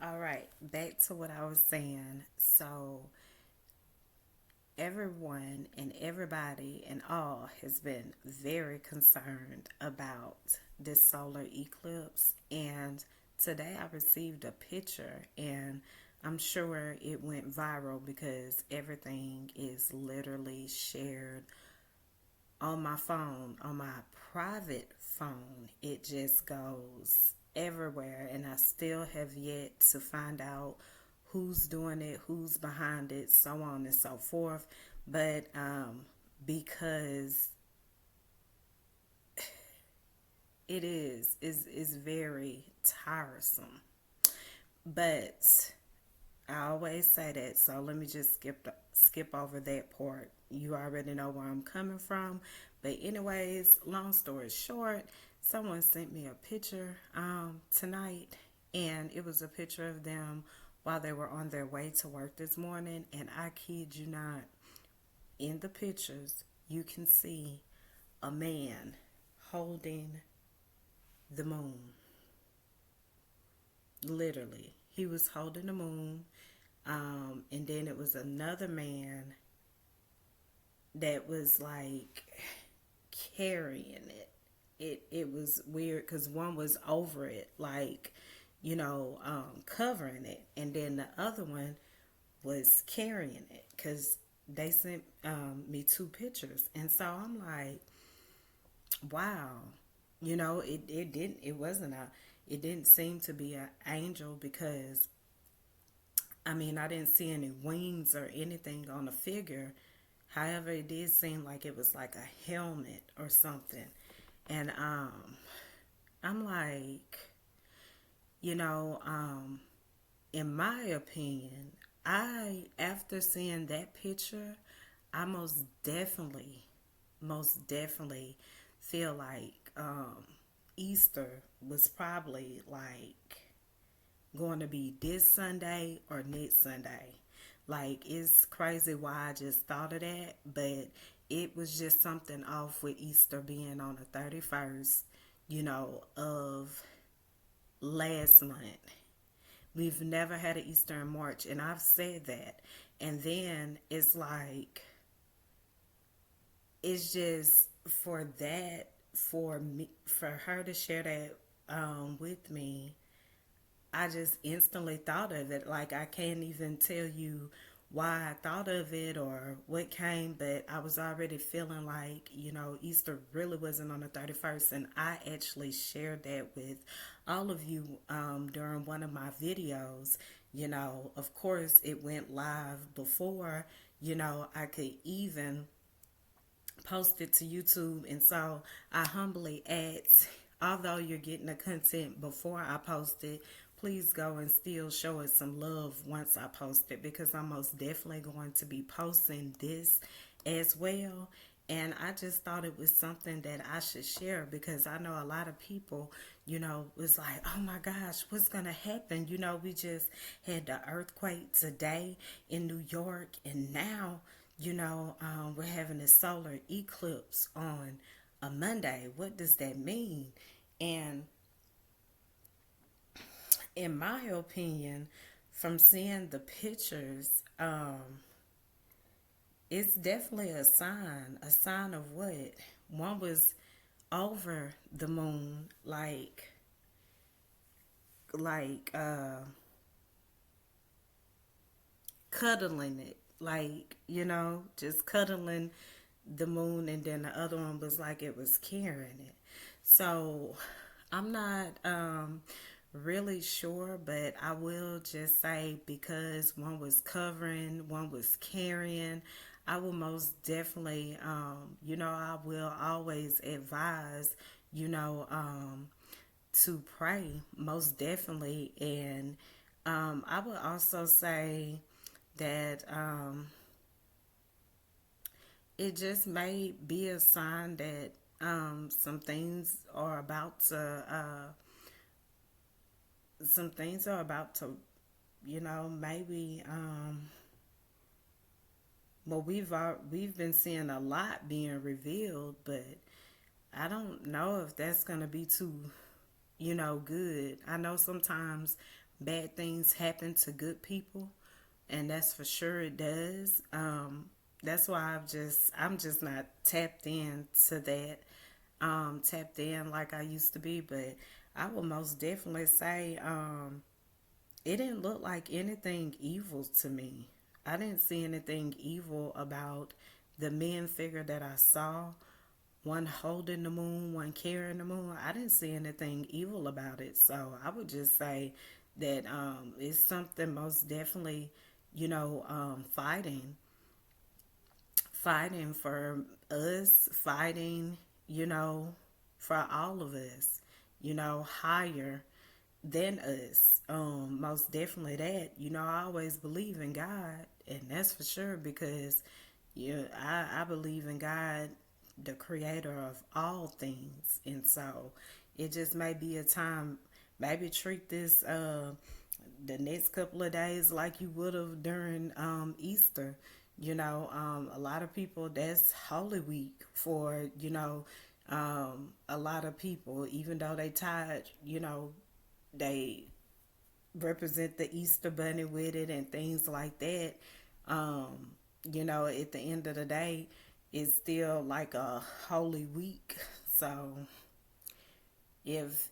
All right, back to what I was saying. So, everyone and everybody and all has been very concerned about this solar eclipse. And today I received a picture, and I'm sure it went viral because everything is literally shared on my phone, on my private phone. It just goes everywhere, and I still have yet to find out who's doing it, who's behind it, so on and so forth. But because it is very tiresome. But I always say that, so let me just skip over that part. You already know where I'm coming from. But anyways, long story short, someone sent me a picture tonight, and it was a picture of them while they were on their way to work this morning. And I kid you not, in the pictures, you can see a man holding the moon. Literally, he was holding the moon. And then it was another man that was like carrying it. It was weird because one was over it, like, covering it, and then the other one was carrying it because they sent me two pictures, and so I'm like, wow, it didn't seem to be an angel because I mean, I didn't see any wings or anything on the figure. However, it did seem like it was like a helmet or something. And I'm like, you know, um, in my opinion, after seeing that picture, I most definitely feel like Easter was probably like going to be this Sunday or next Sunday. Like, it's crazy why I just thought of that, but it was just something off with Easter being on the 31st, of last month. We've never had an Easter in March, and I've said that. And then it's like, it's just for me, for her to share that with me, I just instantly thought of it. Like, I can't even tell you why I thought of it or what came, but I was already feeling like, Easter really wasn't on the 31st. And I actually shared that with all of you during one of my videos. Of course, it went live before, I could even post it to YouTube. And so I humbly ask, although you're getting the content before I post it, please go and still show it some love once I post it, because I'm most definitely going to be posting this as well. And I just thought it was something that I should share because I know a lot of people, was like, oh my gosh, what's going to happen? We just had the earthquake today in New York, and now, we're having a solar eclipse on a Monday. What does that mean? And in my opinion, from seeing the pictures, it's definitely a sign of what? One was over the moon, like cuddling it, like, just cuddling the moon, and then the other one was like it was carrying it. So I'm not really sure, but I will just say because one was covering, one was carrying, I will most definitely, I will always advise, you know, um, to pray, most definitely. And I would also say that it just may be a sign that some things are about to, maybe, well, we've been seeing a lot being revealed, but I don't know if that's gonna be too, good. I know sometimes bad things happen to good people, and that's for sure it does. That's why I'm just not tapped in to that, tapped in like I used to be. But I will most definitely say, it didn't look like anything evil to me. I didn't see anything evil about the men figure that I saw. One holding the moon, one carrying the moon. I didn't see anything evil about it. So I would just say that it's something most definitely, fighting for us, fighting, you know, for all of us, higher than us. Most definitely that. I always believe in God, and that's for sure because I believe in God, the creator of all things. And so it just may be a time, maybe treat this the next couple of days like you would have during Easter. A lot of people, that's Holy Week for, a lot of people, even though they tied, they represent the Easter bunny with it and things like that. Um, at the end of the day, it's still like a holy week. So if,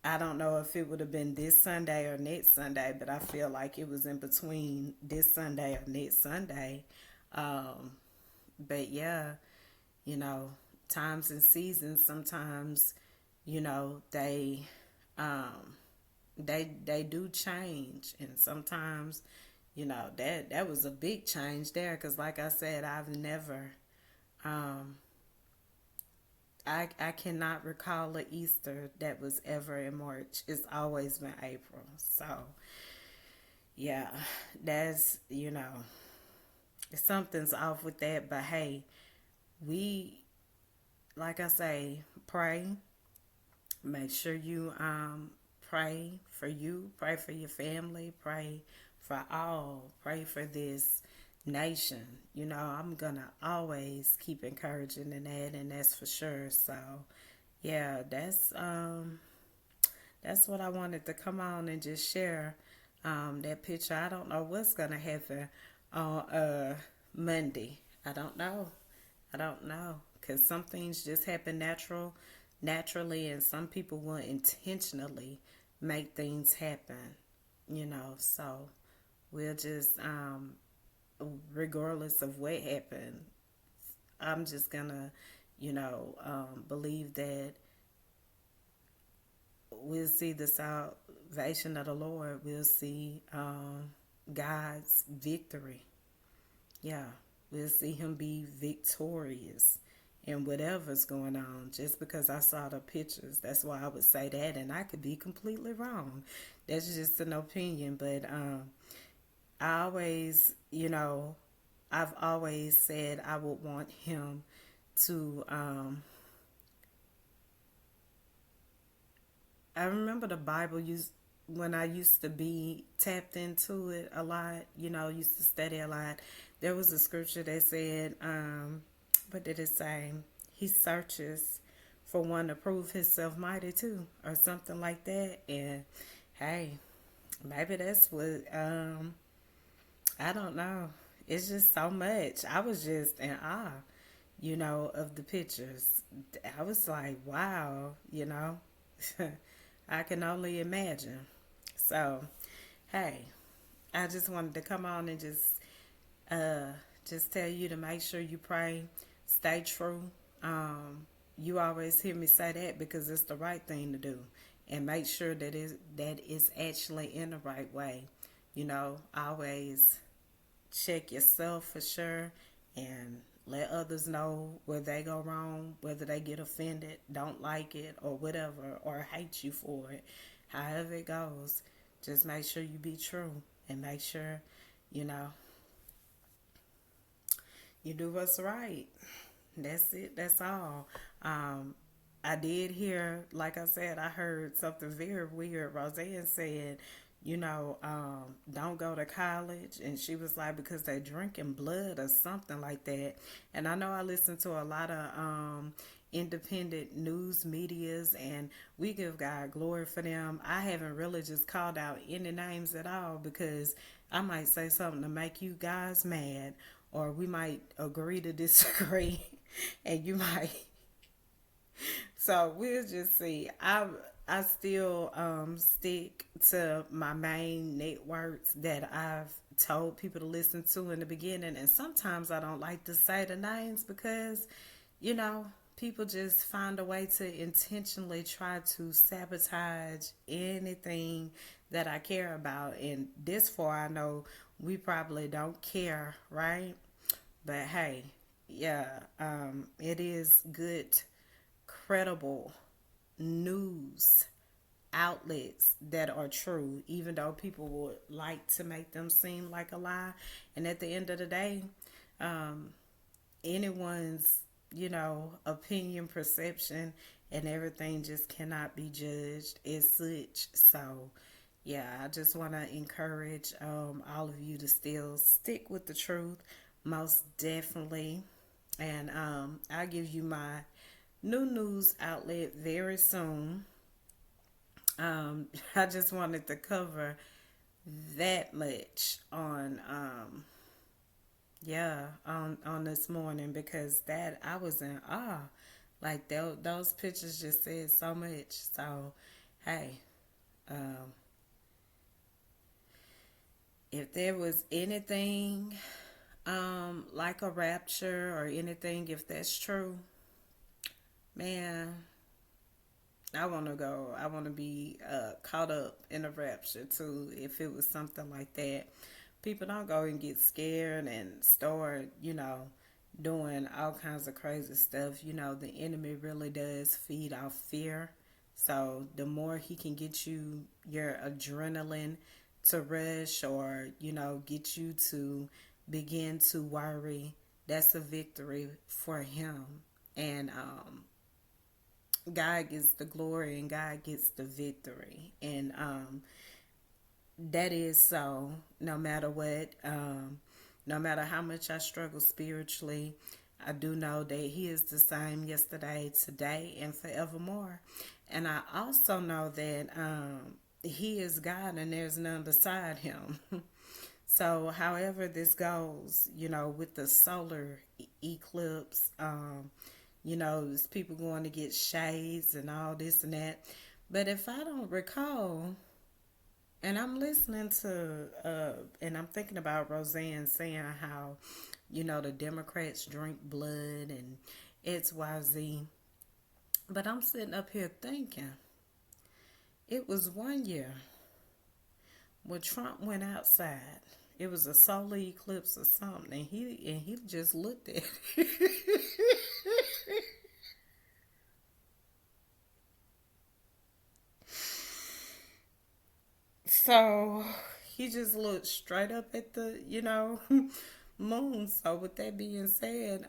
I don't know if it would have been this Sunday or next Sunday, but I feel like it was in between this Sunday or next Sunday. Um, but yeah, you know, times and seasons sometimes, they um they do change, and sometimes that was a big change there because like I said, I've never um I cannot recall a Easter that was ever in March. It's always been April. So yeah, that's something's off with that. But hey, we, like I say, pray. Make sure you pray for your family, pray for all, pray for this nation. I'm gonna always keep encouraging in that, and that's for sure. So yeah, that's what I wanted to come on and just share. That picture. I don't know what's gonna happen on Monday. I don't know. I don't know because some things just happen naturally, and some people will intentionally make things happen. So we'll just regardless of what happened, I'm just gonna believe that we'll see the salvation of the Lord. We'll see God's victory. Yeah, we'll see him be victorious in whatever's going on. Just because I saw the pictures, that's why I would say that, and I could be completely wrong. That's just an opinion, but I always, I've always said I would want him to. I remember the Bible used when I used to be tapped into it a lot. Used to study a lot. There was a scripture that said, what did it say? He searches for one to prove himself mighty too, or something like that. And hey, maybe that's what I don't know. It's just so much. I was just in awe, of the pictures. I was like, wow, I can only imagine. So, hey, I just wanted to come on and uh, just tell you to make sure you pray, stay true. You always hear me say that because it's the right thing to do, and make sure that is actually in the right way. Always check yourself for sure, and let others know where they go wrong, whether they get offended, don't like it, or whatever, or hate you for it. However it goes, just make sure you be true and make sure, you know, you do what's right. That's it. That's all. Um, I did hear, like I said, I heard something very weird. Roseanne said, don't go to college. And she was like, because they're drinking blood or something like that. And I know I listen to a lot of independent news medias, and we give God glory for them. I haven't really just called out any names at all because I might say something to make you guys mad, or we might agree to disagree, and you might. So we'll just see. I still stick to my main networks that I've told people to listen to in the beginning, and sometimes I don't like to say the names because, you know, people just find a way to intentionally try to sabotage anything that I care about, and this far I know we probably don't care, right? But hey, yeah, it is good, credible news outlets that are true, even though people would like to make them seem like a lie. And at the end of the day, um, anyone's, opinion, perception, and everything just cannot be judged as such. So, yeah, I just want to encourage all of you to still stick with the truth, most definitely. And I'll give you my new news outlet very soon. I just wanted to cover that much on on this morning because that I was in awe. Like those pictures just said so much. So, hey, um, if there was anything like a rapture or anything, if that's true, man, I want to go. I want to be caught up in a rapture too. If it was something like that, people don't go and get scared and start, doing all kinds of crazy stuff. The enemy really does feed off fear. So the more he can get you your adrenaline to rush, or get you to begin to worry, that's a victory for him. And God gets the glory and God gets the victory. And that is so no matter what, no matter how much I struggle spiritually, I do know that He is the same yesterday, today, and forevermore. And I also know that He is God and there's none beside Him. So, however this goes, with the solar eclipse, there's people going to get shades and all this and that. But if I don't recall, and I'm listening to, and I'm thinking about Roseanne saying how, the Democrats drink blood and XYZ. But I'm sitting up here thinking, it was one year when Trump went outside. It was a solar eclipse or something, and he just looked at it. So he just looked straight up at the, moon. So with that being said,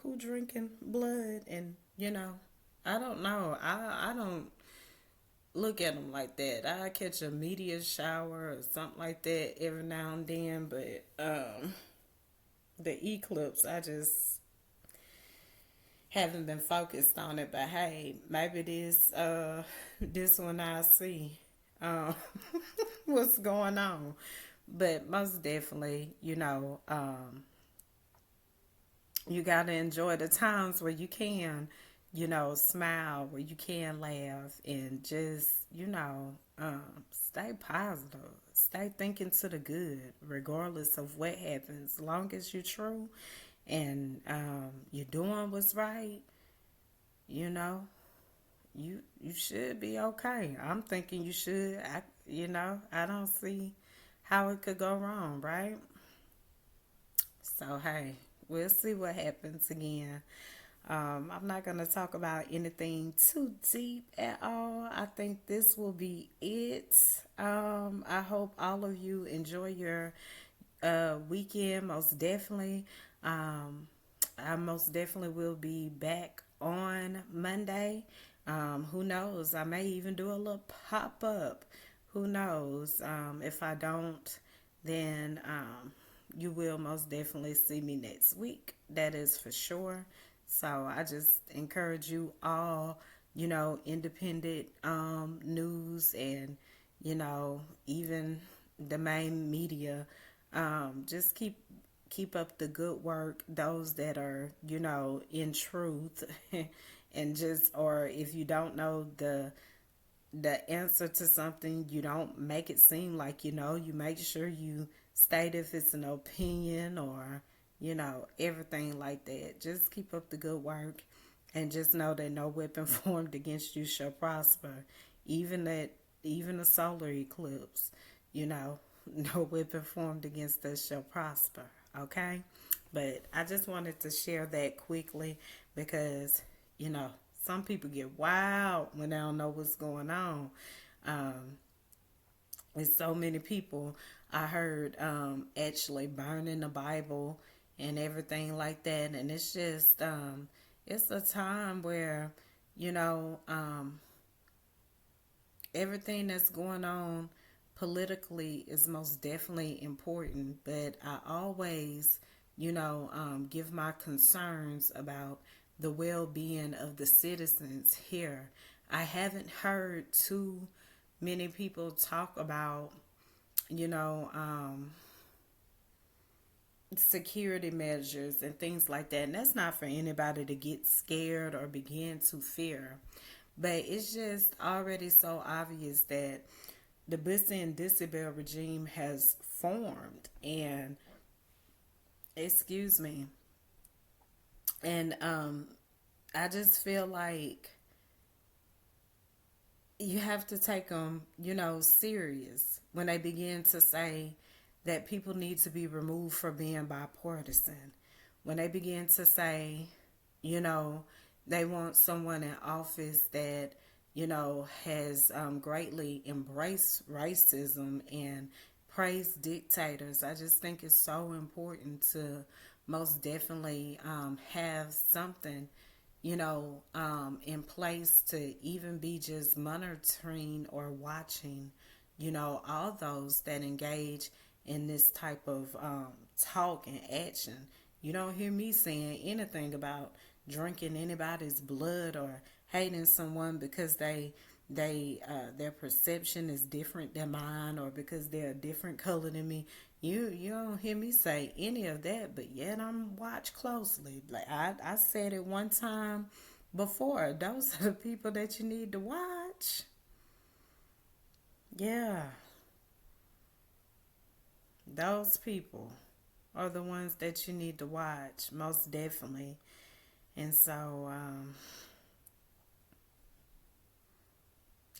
who drinking blood? And I don't know. I don't look at them like that. I catch a meteor shower or something like that every now and then, but the eclipse, I just haven't been focused on it. But hey, maybe this one I see um, what's going on. But most definitely, you got to enjoy the times where you can, smile, where you can laugh, and just, stay positive. Stay thinking to the good, regardless of what happens. As long as you're true and you're doing what's right, you know, you should be okay. I'm thinking you should. I don't see how it could go wrong, right? So hey, we'll see what happens again. I'm not going to talk about anything too deep at all. I think this will be it. I hope all of you enjoy your weekend, most definitely. Um, I most definitely will be back on Monday. Who knows? I may even do a little pop up. Who knows? If I don't, then you will most definitely see me next week. That is for sure. So I just encourage you all, independent news and, even the main media, just keep up the good work. Those that are, in truth, and just, or if you don't know the answer to something, you don't make it seem like you make sure you state if it's an opinion or everything like that. Just keep up the good work and just know that no weapon formed against you shall prosper. Even a solar eclipse, you know no weapon formed against us shall prosper. Okay, but I just wanted to share that quickly because you know some people get wild when they don't know what's going on. Um, and so many people I heard actually burning the Bible and everything like that, and it's just it's a time where you know um, everything that's going on politically is most definitely important, but I always, give my concerns about the well being of the citizens here. I haven't heard too many people talk about, you know, um, security measures and things like that. And that's not for anybody to get scared or begin to fear. But it's just already so obvious that the Bussy and Disabel regime has formed. And, excuse me, and I just feel like you have to take them, serious when they begin to say that people need to be removed for being bipartisan. When they begin to say, you know, they want someone in office that, has greatly embraced racism and praised dictators. I just think it's so important to most definitely have something in place to even be just monitoring or watching, all those that engage in this type of talk and action. You don't hear me saying anything about drinking anybody's blood or hating someone because their perception is different than mine or because they're a different color than me. You don't hear me say any of that, but yet I'm watched closely. Like I said it one time before. Those are the people that you need to watch. Yeah, those people are the ones that you need to watch, most definitely. And so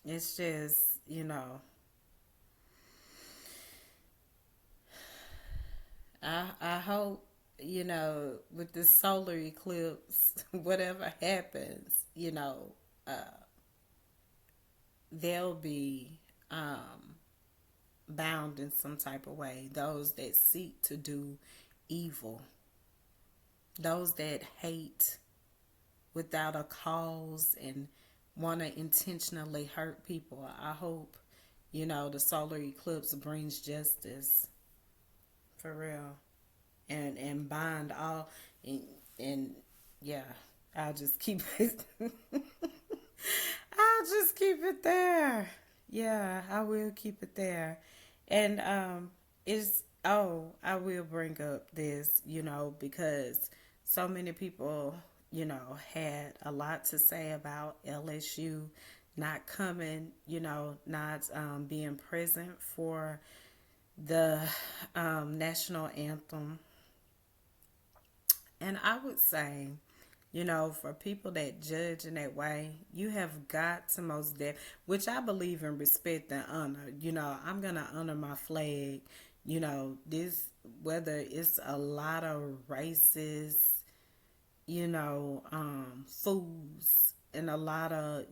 it's just, I hope, with the solar eclipse, whatever happens, they'll be bound in some type of way. Those that seek to do evil, those that hate without a cause and want to intentionally hurt people. I hope, the solar eclipse brings justice for real and bind all and yeah, I'll just keep it I'll just keep it there. Yeah, I will keep it there. And it's I will bring up this, because so many people, had a lot to say about LSU not coming, not being present for the national anthem. And I would say, for people that judge in that way, you have got to most which I believe in respect and honor. I'm going to honor my flag. This, whether it's a lot of racist, fools and a lot of,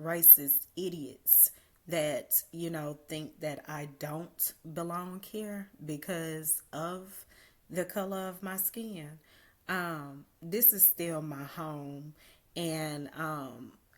racist idiots that, think that I don't belong here because of the color of my skin. This is still my home, and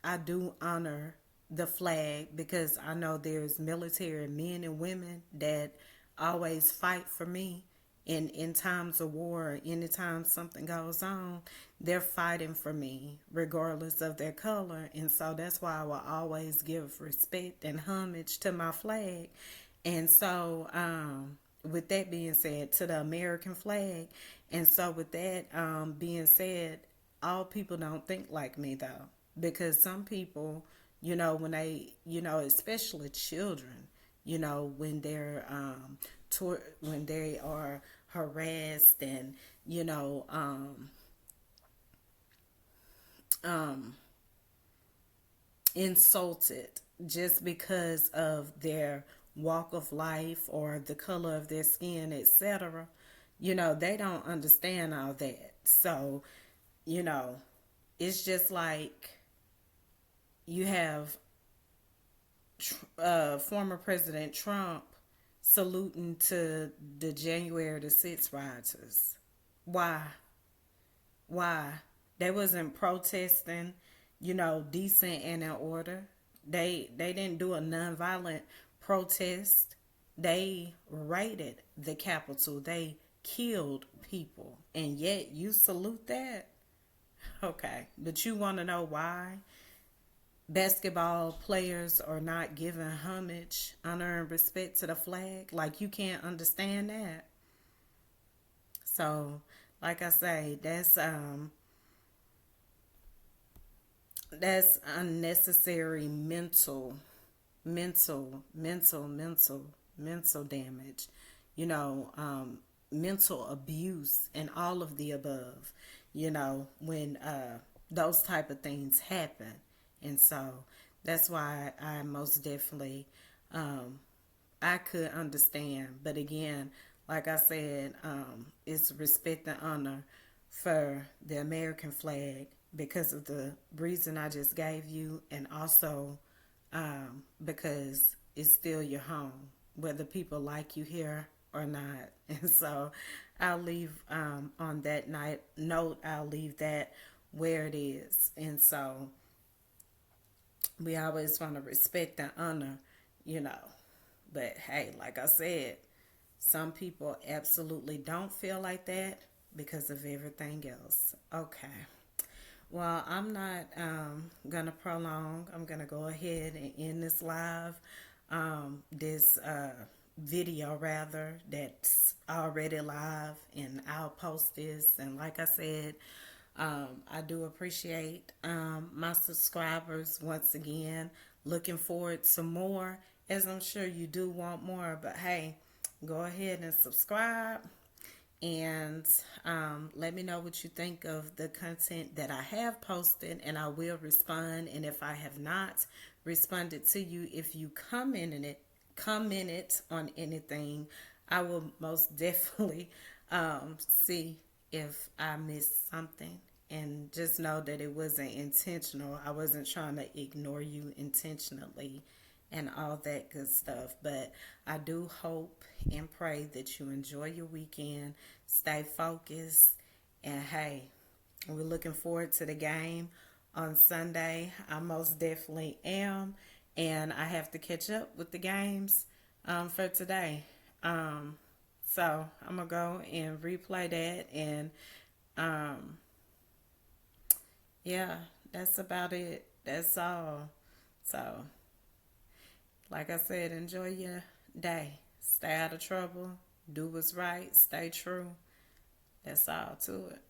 I do honor the flag because I know there's military men and women that always fight for me in times of war, anytime something goes on, they're fighting for me regardless of their color. And so that's why I will always give respect and homage to my flag. And so with that being said, to the American flag. And so with that being said, all people don't think like me though, because some people, when they, especially children, when they're when they are harassed and you know insulted just because of their walk of life or the color of their skin, etc. They don't understand all that. So, you know, it's just like you have former President Trump saluting to the January the 6th rioters. Why? Why? They wasn't protesting, decent and in order. They didn't do a nonviolent protest. They raided the Capitol. They killed people. And yet you salute that? Okay. But you want to know why basketball players are not giving homage, honor, and respect to the flag? Like, you can't understand that. So, like I say, that's unnecessary mental damage, you know, mental abuse, and all of the above, when those type of things happen. And so that's why I most definitely, I could understand. But again, like I said, it's respect and honor for the American flag because of the reason I just gave you, and also because it's still your home, whether people like you here or not. And so I'll leave on that note, I'll leave that where it is. And so we always want to respect and honor, you know. But hey, like I said, some people absolutely don't feel like that because of everything else. Okay. Well, I'm not going to prolong. I'm going to go ahead and end this live, this video rather, that's already live, and I'll post this. And like I said, I do appreciate my subscribers once again. Looking forward to more, as I'm sure you do want more. But hey, go ahead and subscribe, and let me know what you think of the content that I have posted, and I will respond. And if I have not responded to you, if you commented on anything, I will most definitely see if I missed something. And just know that it wasn't intentional. I wasn't trying to ignore you intentionally and all that good stuff. But I do hope and pray that you enjoy your weekend, stay focused, and hey, we're looking forward to the game on Sunday. I most definitely am. And I have to catch up with the games for today. So I'm going to go and replay that. And yeah, that's about it. That's all. So, like I said, enjoy your day. Stay out of trouble. Do what's right. Stay true. That's all to it.